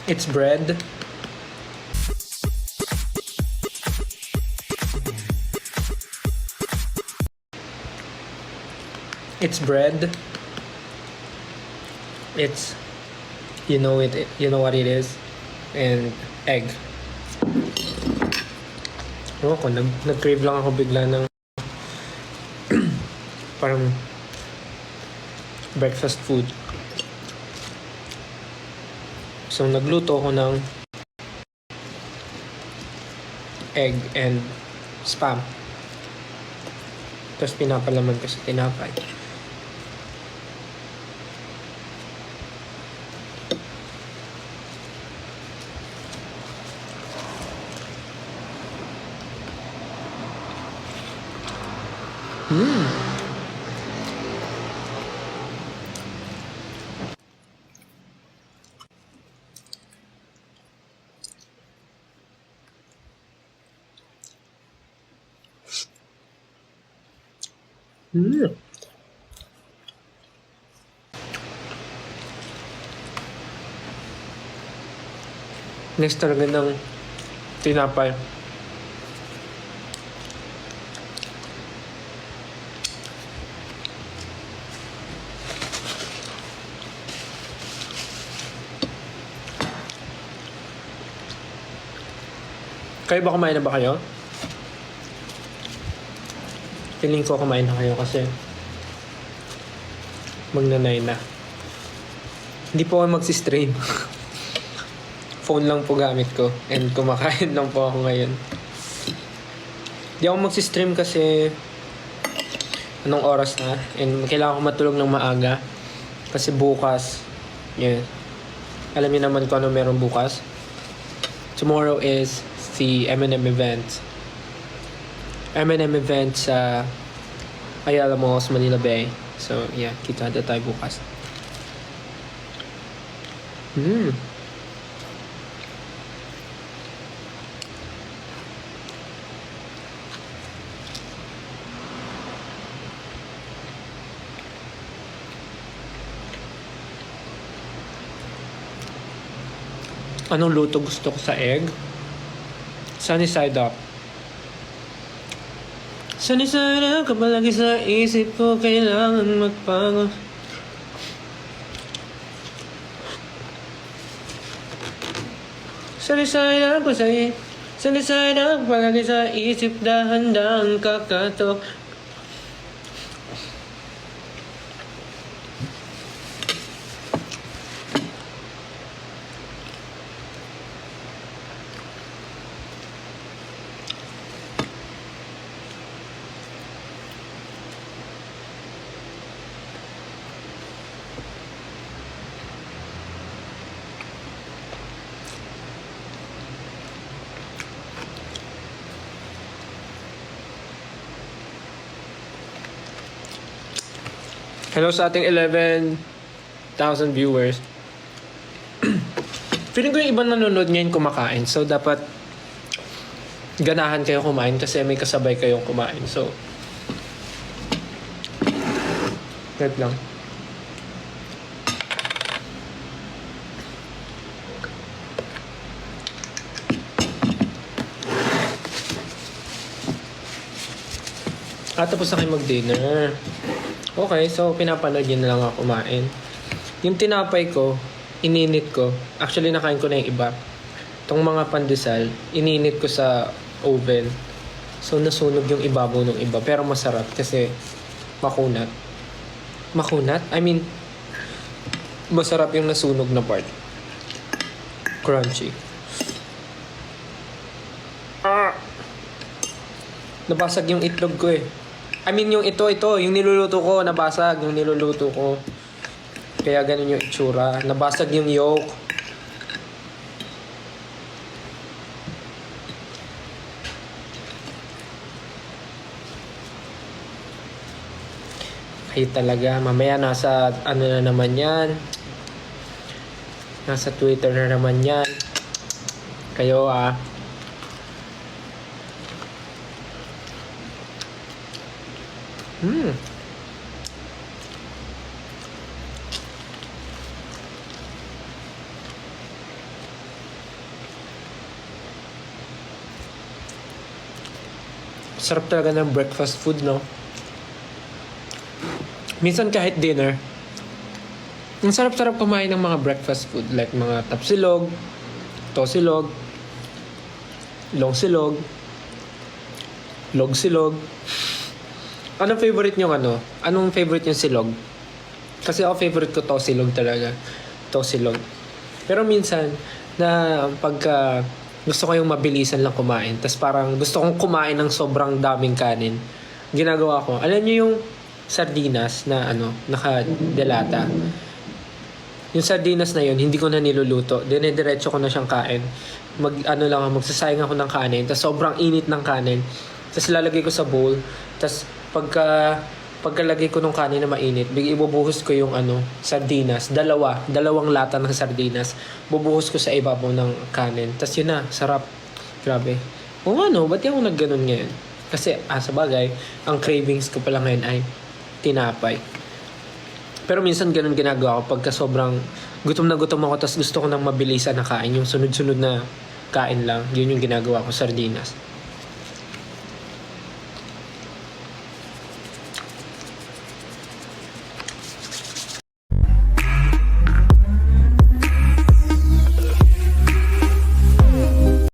It's bread. It's bread. It's, you know it, you know what it is. And egg. Ewan ko, nag-crave lang ako bigla ng parang breakfast food. So, nagluto ko ng egg and spam. Tapos pinapalaman ko sa tinapay. Next talaga ng tinapay. Kayo ba kumain na ba kayo? Feeling ko kumain na kayo kasi magnanay na. Hindi po ako magsi-stream. Phone lang po gamit ko and kumakain lang po ako ngayon. Hindi ako magsi-stream kasi anong oras na and kailangan ko matulog ng maaga kasi bukas, alam niyo naman kung ano meron bukas. Tomorrow is the M&M event. M&M event sa Ayala Malls, Manila Bay. So, kita tayo bukas. Anong luto gusto ko sa egg? Sunny side up. Sunny side up, kapalagi sa isip ko, kailangan magpango. Sunny side up, sunny side up, palagi sa isip, dahan-dahan kakatok. Hello sa ating 11,000 viewers. Feeling ko yung ibang nanonood ngayon kumakain. So, dapat ganahan kayo kumain kasi may kasabay kayong kumain. So, wait lang. Tapos na kayo mag-dinner. Okay, so pinapanood yun na lang ako kumain. Yung tinapay ko, ininit ko. Actually, nakain ko na yung iba. Itong mga pandesal, ininit ko sa oven. So, nasunog yung ibabaw ng iba. Pero masarap kasi makunat. Makunat? I mean, masarap yung nasunog na part. Crunchy. Nabasag yung itlog ko eh. I mean, yung ito, yung niluluto ko, nabasag yung niluluto ko. Kaya ganun yung itsura. Nabasag yung yolk. Ay talaga, mamaya nasa, ano na naman yan. Nasa Twitter na naman yan. Kayo Sarap talaga ng breakfast food, no? Minsan kahit dinner, ang sarap-sarap kumain ng mga breakfast food. Like mga tapsilog, tosilog, longsilog, logsilog. Anong favorite nyo Anong favorite yung silog? Kasi ako favorite ko tosilog talaga. Tosilog. Pero minsan, na pagka gusto ko yung mabilisan lang kumain, tas parang gusto kong kumain ng sobrang daming kanin, ginagawa ko, alam nyo yung sardinas na naka-delata? Yung sardinas na yun, hindi ko na niluluto. Dinediretso ko na siyang kain. Magsasayang ako ng kanin, tas sobrang init ng kanin. Tas lalagay ko sa bowl, tas pagkalagay ko ng kanin na mainit, ibubuhos ko yung sardinas, dalawang lata ng sardinas, bubuhos ko sa ibabaw ng kanin. Tas yun na, sarap. Grabe. O ba't yung nagganon ngayon? Kasi, sa bagay, ang cravings ko pala ngayon ay tinapay. Pero minsan ganun ginagawa ko pagka sobrang gutom na gutom ako, tas gusto ko ng mabilisan na kain, yung sunod-sunod na kain lang, yun yung ginagawa ko, sardinas.